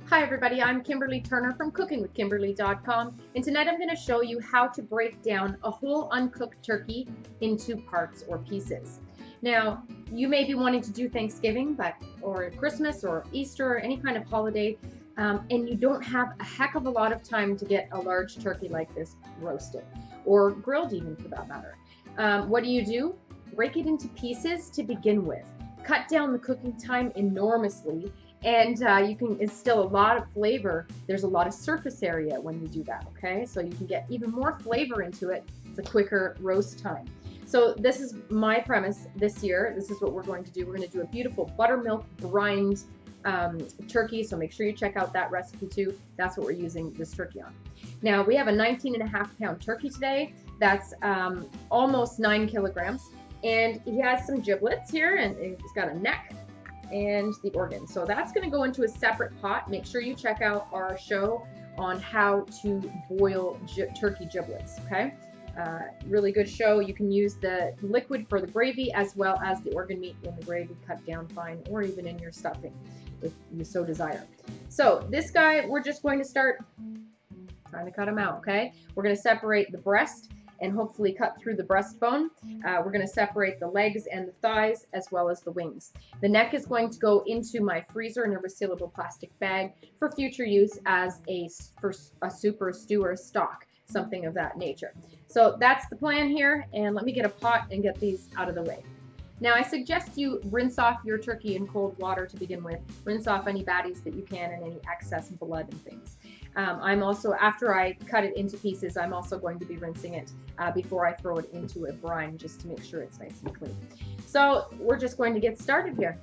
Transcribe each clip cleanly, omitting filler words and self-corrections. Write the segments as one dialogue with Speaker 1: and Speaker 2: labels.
Speaker 1: Hi everybody, I'm Kimberly Turner from cookingwithkimberly.com, and tonight I'm going to show you how to break down a whole uncooked turkey into parts or pieces. Now, you may be wanting to do Thanksgiving or Christmas or Easter or any kind of holiday, and you don't have a heck of a lot of time to get a large turkey like this roasted, or grilled even for that matter. What do? Break it into pieces to begin with. Cut down the cooking time enormously, and you can instill a lot of flavor. There's a lot of surface area when you do that, okay? So you can get even more flavor into it. It's a quicker roast time. So this is my premise this year. This is what we're going to do. We're going to do a beautiful buttermilk brined turkey, so make sure you check out that recipe too. That's what we're using this turkey on. Now, we have a 19.5-pound turkey today. That's almost 9 kilograms. And he has some giblets here, and he's got a neck and the organ. So that's going to go into a separate pot. Make sure you check out our show on how to boil turkey giblets, okay? Really good show. You can use the liquid for the gravy as well as the organ meat in the gravy cut down fine, or even in your stuffing if you so desire. So this guy, we're just going to start trying to cut him out, okay? We're going to separate the breast and hopefully cut through the breastbone. We're going to separate the legs and the thighs as well as the wings. The neck is going to go into my freezer in a resealable plastic bag for future use as a soup or stew or stock, something of that nature. So that's the plan here, and let me get a pot and get these out of the way. Now, I suggest you rinse off your turkey in cold water to begin with. Rinse off any baddies that you can and any excess blood and things. I'm also, after I cut it into pieces, I'm also going to be rinsing it before I throw it into a brine, just to make sure it's nice and clean. So we're just going to get started here.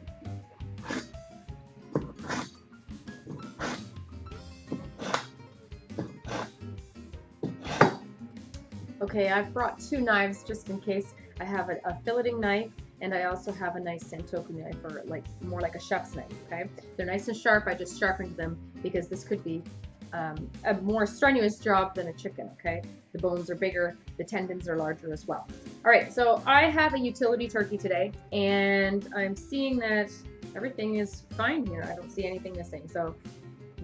Speaker 1: Okay, I've brought 2 knives just in case. I have a filleting knife, and I also have a nice Santoku knife, or more like a chef's knife, okay? They're nice and sharp. I just sharpened them because this could be a more strenuous job than a chicken, okay? The bones are bigger, the tendons are larger as well. All right, so I have a utility turkey today, and I'm seeing that everything is fine here. I don't see anything missing, so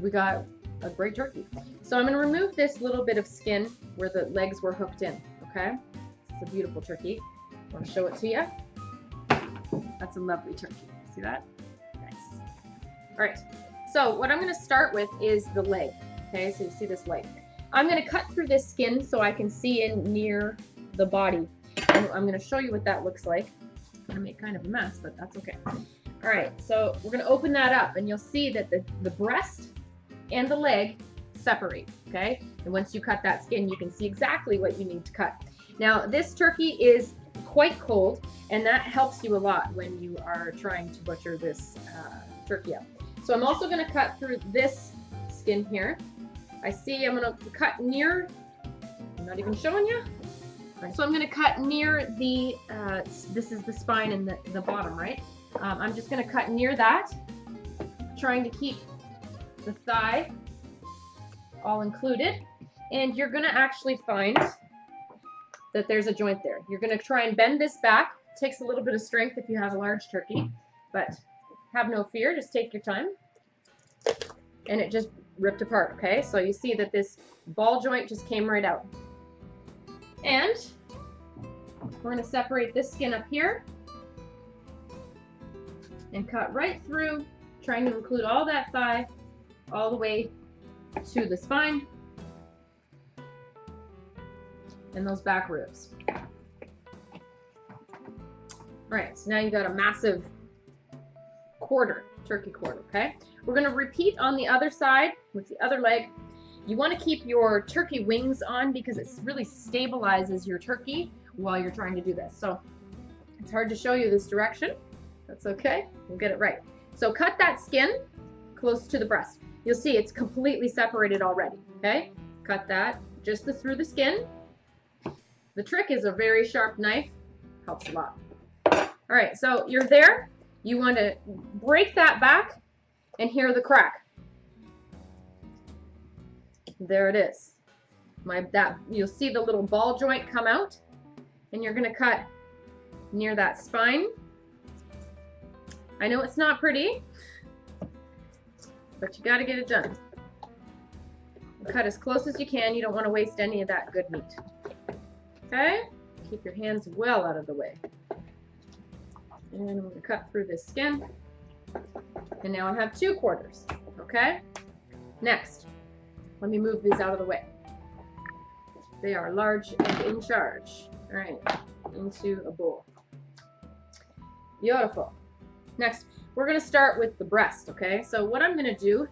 Speaker 1: we got a great turkey. So I'm gonna remove this little bit of skin where the legs were hooked in, okay? It's a beautiful turkey. I wanna show it to you. That's a lovely turkey. See that? Nice. All right, so what I'm gonna start with is the leg. Okay, so you see this leg. I'm going to cut through this skin so I can see in near the body. And I'm going to show you what that looks like. I'm going to make kind of a mess, but that's okay. All right, so we're going to open that up, and you'll see that the breast and the leg separate, okay? And once you cut that skin, you can see exactly what you need to cut. Now, this turkey is quite cold, and that helps you a lot when you are trying to butcher this turkey up. So I'm also going to cut through this skin here. I see I'm going to cut near, I'm not even showing you. Right. So I'm going to cut near the, this is the spine and the bottom, right? I'm just going to cut near that, trying to keep the thigh all included. And you're going to actually find that there's a joint there. You're going to try and bend this back. It takes a little bit of strength if you have a large turkey, but have no fear, just take your time. And it just ripped apart, okay? So you see that this ball joint just came right out. And we're going to separate this skin up here and cut right through, trying to include all that thigh all the way to the spine and those back ribs. All right, so now you got a massive turkey quarter, okay? We're going to repeat on the other side with the other leg. You want to keep your turkey wings on because it really stabilizes your turkey while you're trying to do this. So it's hard to show you this direction. That's okay. We'll get it right. So cut that skin close to the breast. You'll see it's completely separated already, okay? Cut that just through the skin. The trick is a very sharp knife. Helps a lot. All right, so you're there. You want to break that back and hear the crack. There it is. You'll see the little ball joint come out, and you're going to cut near that spine. I know it's not pretty, but you got to get it done. Cut as close as you can. You don't want to waste any of that good meat. Okay? Keep your hands well out of the way. And I'm going to cut through this skin. And now I have 2 quarters. Okay? Next, let me move these out of the way. They are large and in charge. All right, into a bowl. Beautiful. Next, we're going to start with the breast, okay? So what I'm going to do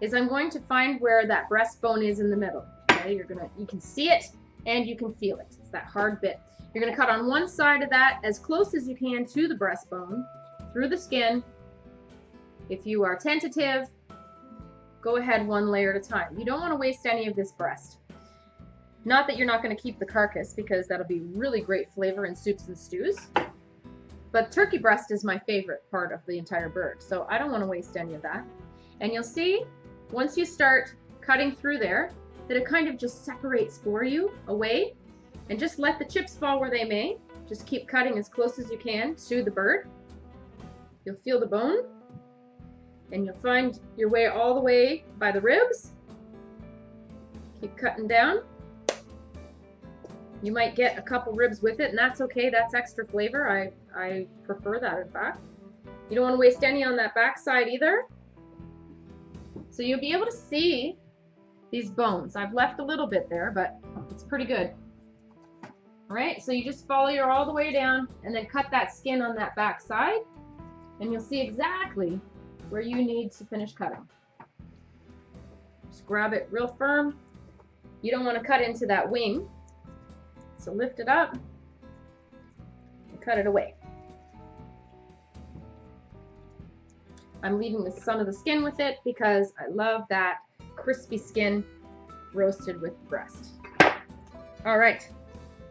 Speaker 1: is I'm going to find where that breastbone is in the middle. Okay, you can see it and you can feel it. It's that hard bit. You're going to cut on one side of that as close as you can to the breastbone, through the skin. If you are tentative, go ahead one layer at a time. You don't want to waste any of this breast. Not that you're not going to keep the carcass, because that'll be really great flavor in soups and stews. But turkey breast is my favorite part of the entire bird, so I don't want to waste any of that. And you'll see, once you start cutting through there, that it kind of just separates for you away. And just let the chips fall where they may. Just keep cutting as close as you can to the bird. You'll feel the bone. And you'll find your way all the way by the ribs. Keep cutting down. You might get a couple ribs with it, and that's okay. That's extra flavor. I prefer that, in fact. You don't want to waste any on that back side either. So you'll be able to see these bones. I've left a little bit there, but it's pretty good. All right, so you just follow your all the way down and then cut that skin on that back side, and you'll see exactly where you need to finish cutting. Just grab it real firm. You don't want to cut into that wing, so lift it up and cut it away. I'm leaving some of the skin with it because I love that crispy skin roasted with breast. All right,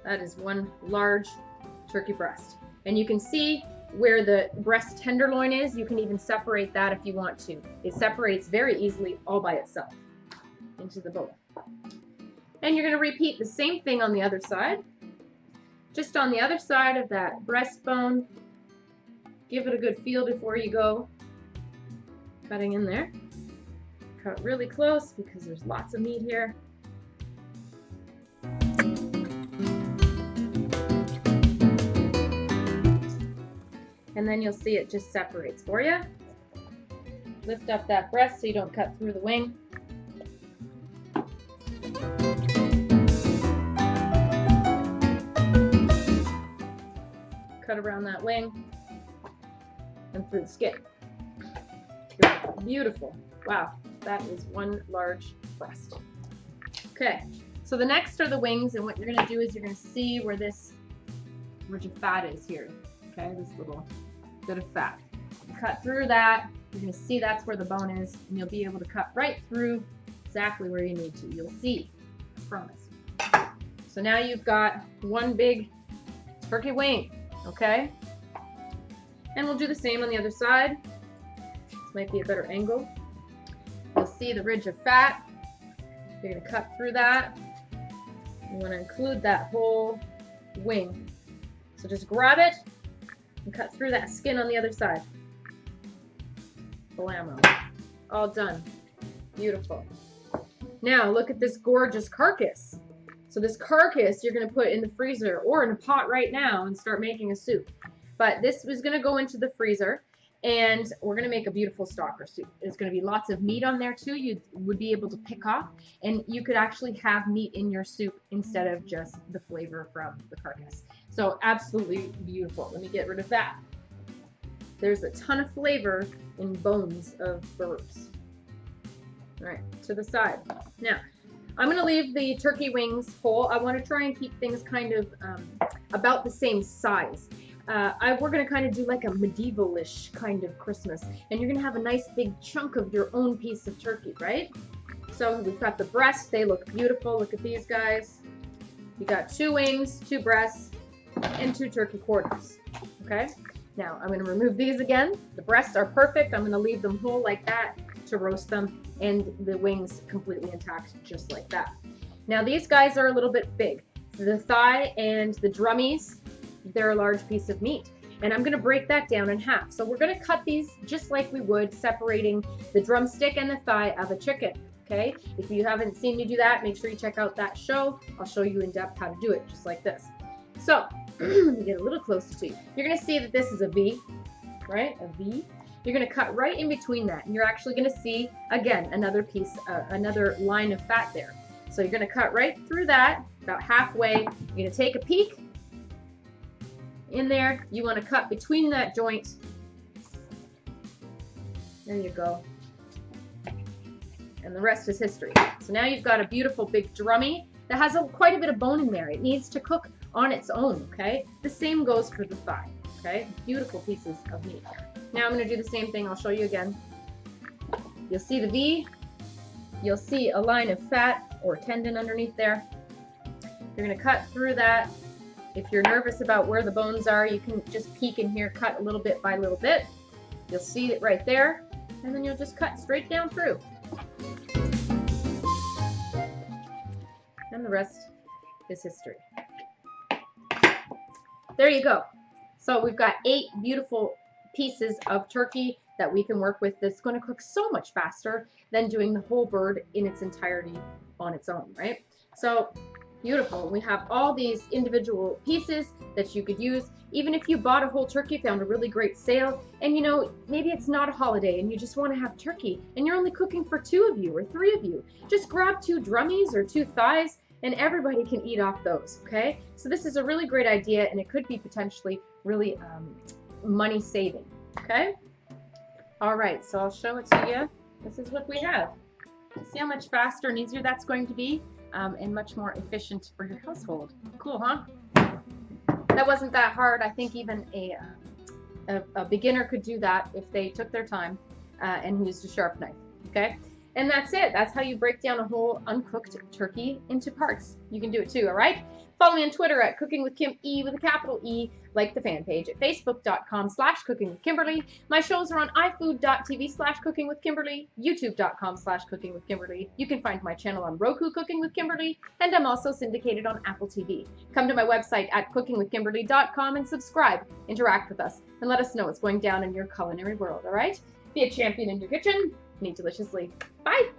Speaker 1: that is one large turkey breast. And you can see where the breast tenderloin is. You can even separate that if you want to. It separates very easily all by itself into the bowl. And you're going to repeat the same thing on the other side. Just on the other side of that breastbone, give it a good feel before you go cutting in there. Cut really close because there's lots of meat here. And then you'll see it just separates for you. Lift up that breast so you don't cut through the wing. Cut around that wing and through the skin. Beautiful. Wow, that is one large breast. Okay, so the next are the wings, and what you're going to do is you're going to see where this ridge of fat is here. Okay, this little bit of fat. You cut through that, you're going to see that's where the bone is, and you'll be able to cut right through exactly where you need to. You'll see, I promise. So now you've got one big turkey wing, okay? And we'll do the same on the other side. This might be a better angle. You'll see the ridge of fat. You're going to cut through that. You want to include that whole wing. So just grab it and cut through that skin on the other side. Blammo. All done. Beautiful. Now look at this gorgeous carcass. So this carcass you're going to put in the freezer or in a pot right now and start making a soup. But this is going to go into the freezer, and we're going to make a beautiful stocker soup. There's going to be lots of meat on there too. You would be able to pick off, and you could actually have meat in your soup instead of just the flavor from the carcass. So absolutely beautiful. Let me get rid of that. There's a ton of flavor in bones of birds. All right, to the side. Now, I'm going to leave the turkey wings whole. I want to try and keep things kind of about the same size. We're going to kind of do like a medieval-ish kind of Christmas. And you're going to have a nice big chunk of your own piece of turkey, right? So we've got the breasts. They look beautiful. Look at these guys. You got 2 wings, 2 breasts, and 2 turkey quarters. Okay? Now, I'm going to remove these again. The breasts are perfect. I'm going to leave them whole like that to roast them, and the wings completely intact just like that. Now, these guys are a little bit big. The thigh and the drummies, they're a large piece of meat. And I'm gonna break that down in half. So we're gonna cut these just like we would separating the drumstick and the thigh of a chicken, okay? If you haven't seen me do that, make sure you check out that show. I'll show you in depth how to do it, just like this. So, let me get a little closer to you. You're gonna see that this is a V, right? A V. You're gonna cut right in between that, and you're actually gonna see, again, another piece, another line of fat there. So you're gonna cut right through that, about halfway. You're gonna take a peek in there. You wanna cut between that joint. There you go. And the rest is history. So now you've got a beautiful big drummy that has quite a bit of bone in there. It needs to cook on its own, okay? The same goes for the thigh, okay? Beautiful pieces of meat. Now I'm gonna do the same thing. I'll show you again. You'll see the V. You'll see a line of fat or tendon underneath there. You're gonna cut through that. If you're nervous about where the bones are, you can just peek in here, cut a little bit by little bit. You'll see it right there, and then you'll just cut straight down through. And the rest is history. There you go. So we've got 8 beautiful pieces of turkey that we can work with that's going to cook so much faster than doing the whole bird in its entirety on its own, right? So beautiful. We have all these individual pieces that you could use. Even if you bought a whole turkey, found a really great sale, and you know, maybe it's not a holiday and you just want to have turkey and you're only cooking for 2 of you or 3 of you, just grab 2 drummies or 2 thighs and everybody can eat off those, okay? So this is a really great idea, and it could be potentially really money saving, okay? All right, so I'll show it to you. This is what we have. See how much faster and easier that's going to be, and much more efficient for your household. Cool, huh? That wasn't that hard. I think even a beginner could do that if they took their time and used a sharp knife, okay? And that's it. That's how you break down a whole uncooked turkey into parts. You can do it too, all right? Follow me on Twitter at Cooking with Kim E with a capital E, like the fan page at facebook.com/cookingwithkimberly. My shows are on ifood.tv/cookingwithkimberly, youtube.com/cookingwithkimberly. You can find my channel on Roku, Cooking with Kimberly, and I'm also syndicated on Apple TV. Come to my website at cookingwithkimberly.com and subscribe, interact with us, and let us know what's going down in your culinary world, all right? Be a champion in your kitchen. Eat deliciously. Bye.